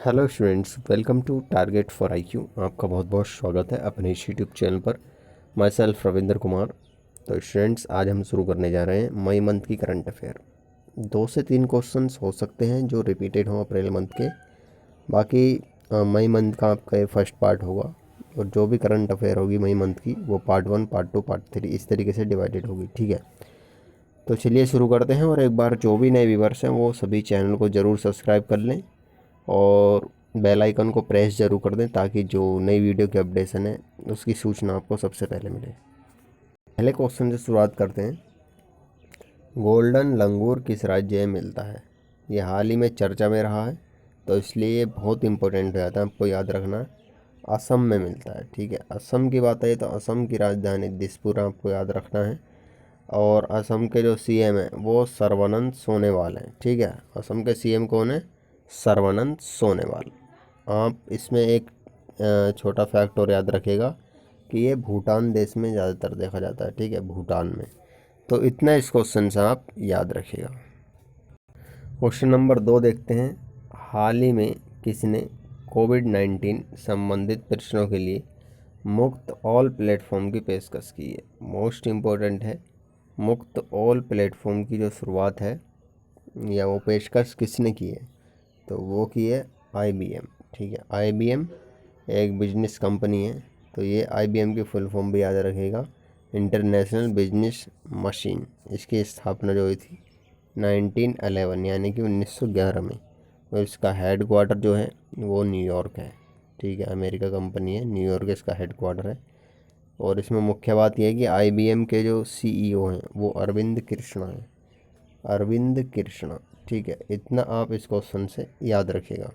Hello students, welcome to target for IQ. आपका बहुत बहुत स्वागत है अपने इस यूट्यूब चैनल पर। My self Ravindra Kumar. तो स्टूडेंट्स, आज हम शुरू करने जा रहे हैं मई मंथ की करंट अफेयर। 2 से 3 क्वेश्चंस हो सकते हैं जो रिपीटेड हों अप्रैल मंथ के। बाकी मई मंथ का आपका ये फर्स्ट पार्ट होगा, और जो भी करंट अफेयर होगी मई मंथ की वो पार्ट 1, पार्ट 2, पार्ट 3 इस तरीके से डिवाइडेड होगी। ठीक है, तो चलिए शुरू करते हैं। और एक बार जो भी नए व्यूवर्स हैं वो सभी चैनल को ज़रूर सब्सक्राइब कर लें और बेल आइकन को प्रेस ज़रूर कर दें, ताकि जो नई वीडियो की अपडेशन है उसकी सूचना आपको सबसे पहले मिले। पहले क्वेश्चन से शुरुआत करते हैं। गोल्डन लंगूर किस राज्य में मिलता है? ये हाल ही में चर्चा में रहा है, तो इसलिए ये बहुत इंपॉर्टेंट हो जाता है, आपको याद रखना है। असम में मिलता है। ठीक है, असम की बात है तो असम की राजधानी दिसपुर आपको याद रखना है। और असम के जो सीएम हैं वो सर्बानंद सोनोवाल हैं। ठीक है, असम के सीएम कौन है? सर्बानंद सोनोवाल। आप इसमें एक छोटा फैक्ट और याद रखिएगा कि ये भूटान देश में ज़्यादातर देखा जाता है। ठीक है, भूटान में। तो इतना इस क्वेश्चन से आप याद रखिएगा। क्वेश्चन नंबर 2 देखते हैं। हाल ही में किसने कोविड-19 संबंधित प्रश्नों के लिए मुफ्त ऑल प्लेटफॉर्म की पेशकश की है? मोस्ट इम्पोर्टेंट है, मुफ्त ऑल प्लेटफॉर्म की जो शुरुआत है या वो पेशकश किसने की है? तो वो की है IBM। ठीक है, IBM एक बिजनेस कंपनी है। तो ये IBM की फुल फॉर्म भी याद रखेगा, इंटरनेशनल बिजनेस मशीन। इसकी स्थापना जो हुई थी 1911 यानी कि 1911 में। और इसका हेड क्वार्टर जो है वो न्यूयॉर्क है। ठीक है, अमेरिका कंपनी है, न्यूयॉर्क इसका हेड क्वार्टर है। और इसमें मुख्य बात यह है कि IBM के जो CEO हैं वो अरविंद कृष्णा हैं। अरविंद कृष्णा। ठीक है, इतना आप इस क्वेश्चन से याद रखिएगा।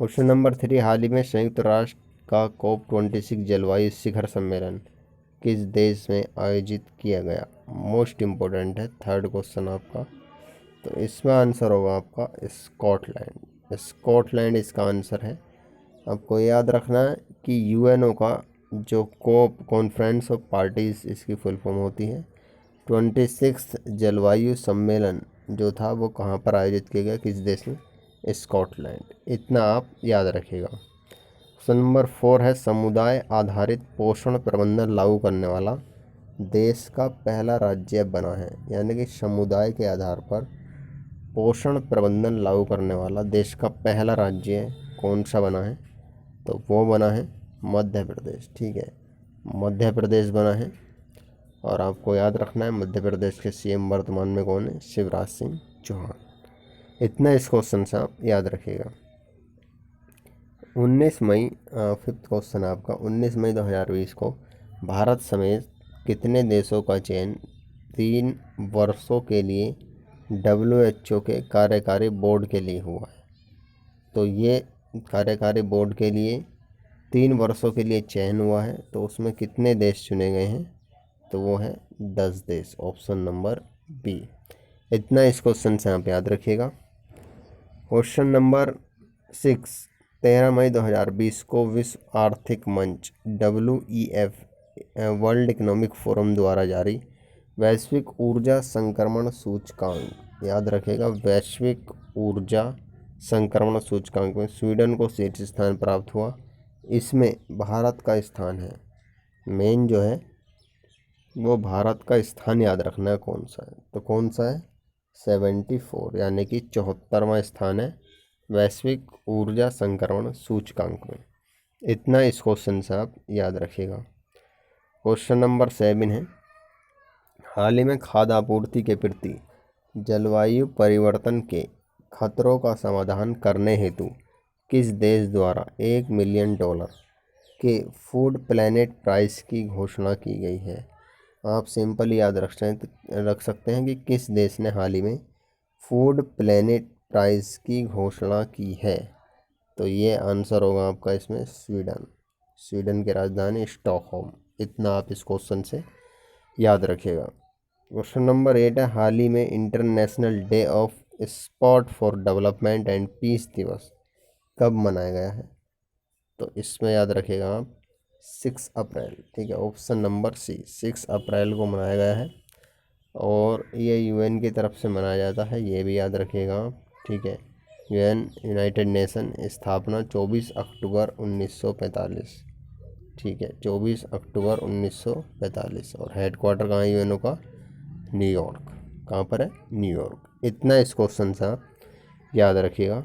क्वेश्चन नंबर 3, हाल ही में संयुक्त राष्ट्र का COP26 जलवायु शिखर सम्मेलन किस देश में आयोजित किया गया? मोस्ट इम्पोर्टेंट है, थर्ड क्वेश्चन आपका। तो इसमें आंसर होगा आपका स्कॉटलैंड। स्कॉटलैंड इसका आंसर है। आपको याद रखना है कि UNO का जो COP कॉन्फ्रेंस ऑफ पार्टीज इसकी फुल फॉर्म होती है। 26 जलवायु सम्मेलन जो था वो कहाँ पर आयोजित किया गया, किस देश में? स्कॉटलैंड। इतना आप याद रखिएगा। क्वेश्चन नंबर 4 है, समुदाय आधारित पोषण प्रबंधन लागू करने वाला देश का पहला राज्य बना है। यानी कि समुदाय के आधार पर पोषण प्रबंधन लागू करने वाला देश का पहला राज्य कौन सा बना है? तो वो बना है मध्य प्रदेश। ठीक है, मध्य प्रदेश बना है। और आपको याद रखना है मध्य प्रदेश के CM वर्तमान में कौन है? शिवराज सिंह चौहान। इतना इस क्वेश्चन से आप याद रखिएगा। 19 मई, फिफ्थ क्वेश्चन आपका, 19 मई 2020 को भारत समेत कितने देशों का चयन 3 वर्षों के लिए WHO के कार्यकारी बोर्ड के लिए हुआ है? तो ये कार्यकारी बोर्ड के लिए 3 वर्षों के लिए चयन हुआ है। तो उसमें कितने देश चुने गए हैं? तो वो है 10 देश, ऑप्शन नंबर बी। इतना इस क्वेश्चन से आप याद रखिएगा। क्वेश्चन नंबर 6, 13 मई 2020 को विश्व आर्थिक मंच WEF वर्ल्ड इकोनॉमिक फोरम द्वारा जारी वैश्विक ऊर्जा संक्रमण सूचकांक, याद रखेगा, वैश्विक ऊर्जा संक्रमण सूचकांक में स्वीडन को शीर्ष स्थान प्राप्त हुआ। इसमें भारत का स्थान है, मेन जो है वो भारत का स्थान याद रखना है कौन सा है। तो कौन सा है? 74 यानी कि 74वां स्थान है वैश्विक ऊर्जा संक्रमण सूचकांक में। इतना इस क्वेश्चन से आप याद रखिएगा। क्वेश्चन नंबर 7 है, हाल ही में खाद्य आपूर्ति के प्रति जलवायु परिवर्तन के खतरों का समाधान करने हेतु किस देश द्वारा $1 मिलियन के फूड प्लैनेट प्राइस की घोषणा की गई है? आप सिंपल याद रख सकते हैं कि किस देश ने हाल ही में फूड प्लैनेट प्राइस की घोषणा की है। तो ये आंसर होगा आपका इसमें स्वीडन। स्वीडन की राजधानी स्टॉकहोम। इतना आप इस क्वेश्चन से याद रखिएगा। क्वेश्चन नंबर 8 है, हाल ही में international day of sport for development and peace दिवस कब मनाया गया है? तो इसमें याद रखिएगा आप 6 अप्रैल। ठीक है, ऑप्शन नंबर सी, 6 अप्रैल को मनाया गया है। और ये UN की तरफ से मनाया जाता है, ये भी याद रखिएगा आप। ठीक है, यूनाइटेड नेशन स्थापना 24 अक्टूबर 1945। ठीक है, 24 अक्टूबर 1945। और हेडक्वार्टर कहाँ है यूएनओ का? न्यूयॉर्क। कहाँ पर है? न्यूयॉर्क। इतना इस क्वेश्चन से आप याद रखिएगा।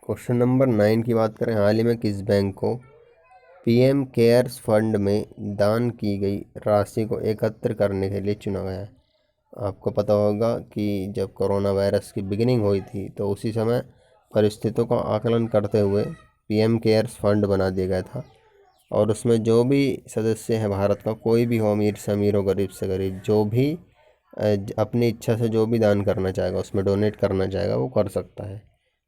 क्वेश्चन नंबर 9 की बात करें, हाल ही में किस बैंक को पीएम केयर्स फंड में दान की गई राशि को एकत्र करने के लिए चुना गया है? आपको पता होगा कि जब कोरोना वायरस की बिगिनिंग हुई थी तो उसी समय परिस्थितियों का आकलन करते हुए पीएम केयर्स फंड बना दिया गया था। और उसमें जो भी सदस्य हैं भारत का, कोई भी हो, अमीर से अमीर हो, गरीब से गरीब, जो भी अपनी इच्छा से जो भी दान करना चाहेगा, उसमें डोनेट करना चाहेगा, वो कर सकता है।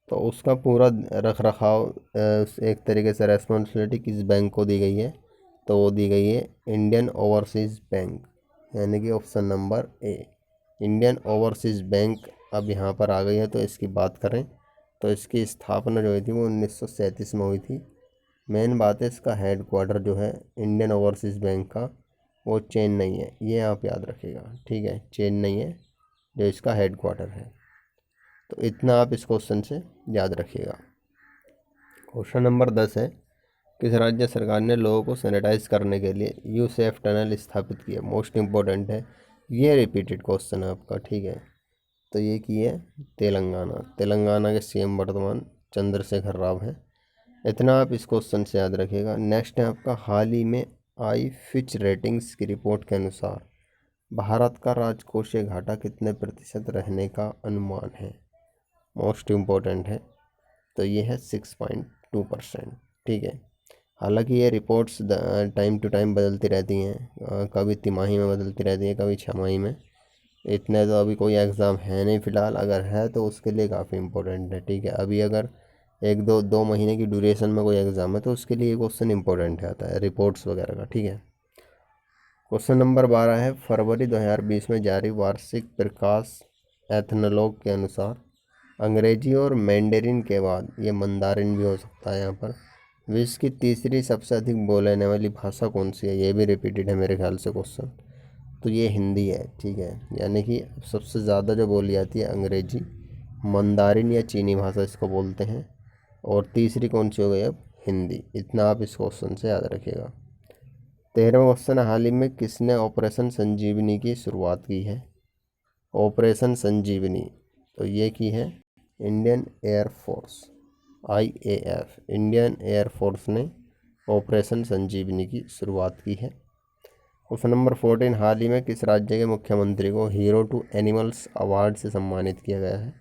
तो उसका पूरा रख रखाव, एक तरीके से रेस्पॉन्सिबिलिटी किस बैंक को दी गई है? तो वो दी गई है इंडियन ओवरसीज़ बैंक, यानी कि option number A, Indian overseas bank. अब यहाँ पर आ गई है, तो इसकी बात करें तो इसकी स्थापना जो हुई थी वो 1937 में हुई थी। मेन बात है, इसका हेड क्वार्टर जो है इंडियन ओवरसीज़ बैंक का, वो चेन्नई है। ये आप याद रखिएगा, ठीक है, चेन्नई है जो इसका हेड क्वार्टर है। तो इतना आप इस क्वेश्चन से याद रखिएगा। क्वेश्चन नंबर 10 है, किस राज्य सरकार ने लोगों को सैनिटाइज करने के लिए यूसेफ टनल स्थापित किया? मोस्ट इम्पोर्टेंट है, ये रिपीटेड क्वेश्चन है आपका, ठीक है। तो ये की है तेलंगाना। तेलंगाना के सीएम वर्तमान चंद्रशेखर राव हैं। इतना आप इस क्वेश्चन से याद रखिएगा। नेक्स्ट है आपका, हाल ही में आई फिच रेटिंग्स की रिपोर्ट के अनुसार भारत का राजकोषीय घाटा कितने प्रतिशत रहने का अनुमान है? मोस्ट इम्पोर्टेंट है, तो ये है 6.2%, ठीक है। हालांकि ये रिपोर्ट्स टाइम टू टाइम बदलती रहती हैं, कभी तिमाही में बदलती रहती हैं, कभी छमाही में। इतने तो अभी कोई एग्ज़ाम है नहीं फ़िलहाल, अगर है तो उसके लिए काफ़ी इम्पोर्टेंट है, ठीक है। अभी अगर एक दो महीने की ड्यूरेशन में कोई एग्ज़ाम है तो उसके लिए क्वेश्चन इंपॉर्टेंट आता है, रिपोर्ट्स वगैरह का, ठीक है। क्वेश्चन नंबर 12 है, फरवरी 2020 में जारी वार्षिक प्रकाश एथनोलॉग के अनुसार अंग्रेजी और मैंडेरिन के बाद, ये मंदारिन भी हो सकता है यहाँ पर, विश्व की तीसरी सबसे अधिक बोलने वाली भाषा कौन सी है? ये भी रिपीटेड है मेरे ख्याल से क्वेश्चन। तो ये हिंदी है, ठीक है। यानी कि सबसे ज़्यादा जो बोली जाती है अंग्रेजी, मंदारिन या चीनी भाषा इसको बोलते हैं, और तीसरी कौन सी हो गई अब? हिंदी। इतना आप इस क्वेश्चन से याद रखिएगा। 13वां क्वेश्चन, हाल ही में किसने ऑपरेशन संजीवनी की शुरुआत की है? ऑपरेशन संजीवनी, तो ये की है Indian air force, IAF, Indian air force ने ऑपरेशन संजीवनी की शुरुआत की है। क्वेश्चन नंबर 14, हाल ही में किस राज्य के मुख्यमंत्री को हीरो टू एनिमल्स अवार्ड से सम्मानित किया गया है?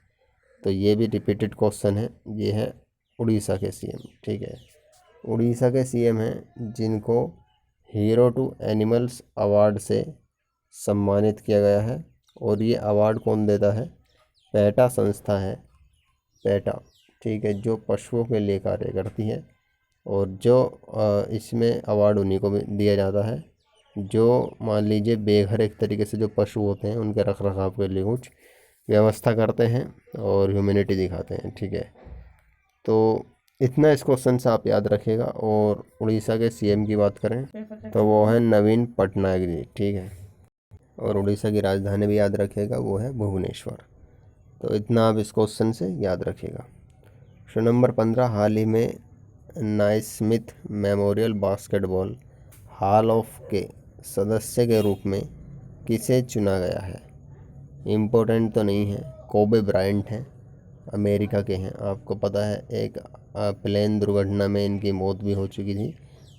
तो ये भी रिपीटेड क्वेश्चन है, ये है उड़ीसा के सीएम, ठीक है। उड़ीसा के सीएम हैं जिनको हीरो टू एनिमल्स अवार्ड से सम्मानित किया गया है। और ये अवार्ड कौन देता है? पैटा संस्था है, पैटा, ठीक है, जो पशुओं के लिए कार्य करती है। और जो इसमें अवार्ड उन्हीं को भी दिया जाता है जो, मान लीजिए, बेघर एक तरीके से जो पशु होते हैं उनके रख रखाव के लिए कुछ व्यवस्था करते हैं और ह्यूमैनिटी दिखाते हैं, ठीक है। तो इतना इस क्वेश्चन से आप याद रखिएगा। और उड़ीसा के सीएम की बात करें तो वो है नवीन पटनायक जी, ठीक है। और उड़ीसा की राजधानी भी याद रखिएगा, वो है भुवनेश्वर। तो इतना आप इस क्वेश्चन से याद रखिएगा। क्वेश्चन नंबर 15, हाल ही में Naismith memorial basketball hall of के सदस्य के रूप में किसे चुना गया है? इम्पोर्टेंट तो नहीं है, कोबे ब्रायंट हैं, अमेरिका के हैं। आपको पता है एक प्लेन दुर्घटना में इनकी मौत भी हो चुकी थी,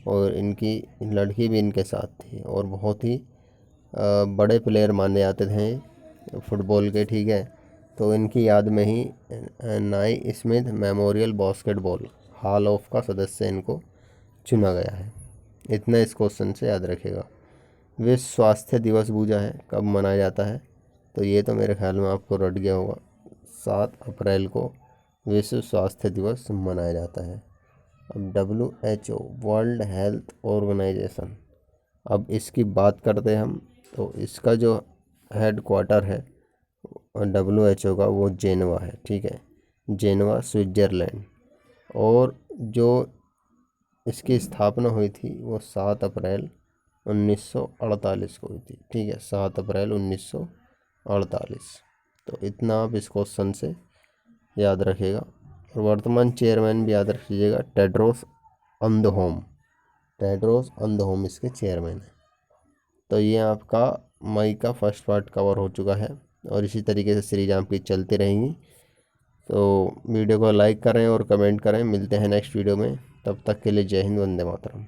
और इनकी लड़की भी इनके साथ थी, और बहुत ही बड़े प्लेयर माने जाते थे फुटबॉल के, ठीक है। तो इनकी याद में ही नाई Smith memorial basketball hall of का सदस्य इनको चुना गया है। इतना इस क्वेश्चन से याद रखिएगा। विश्व स्वास्थ्य दिवस पूजा है, कब मनाया जाता है? तो ये तो मेरे ख्याल में आपको रट गया होगा, 7 अप्रैल को विश्व स्वास्थ्य दिवस मनाया जाता है। अब WHO, वर्ल्ड हेल्थ ऑर्गेनाइजेशन, अब इसकी बात करते हैं हम। तो इसका जो हेड क्वार्टर है WHO का, वो जेनेवा है, ठीक है, जेनेवा, स्विट्ज़रलैंड। और जो इसकी स्थापना हुई थी वो 7 अप्रैल 1948 को हुई थी, ठीक है, 7 अप्रैल 1948। तो इतना आप इस क्वेश्चन से याद रखिएगा। और वर्तमान चेयरमैन भी याद रखिएगा, टेड्रोस अधनोम। टेड्रोस अधनोम इसके चेयरमैन हैं। तो ये आपका मई का फर्स्ट पार्ट कवर हो चुका है और इसी तरीके से सीरीज आपकी चलती रहेंगी। तो वीडियो को लाइक करें और कमेंट करें। मिलते हैं नेक्स्ट वीडियो में, तब तक के लिए जय हिंद, वंदे मातरम।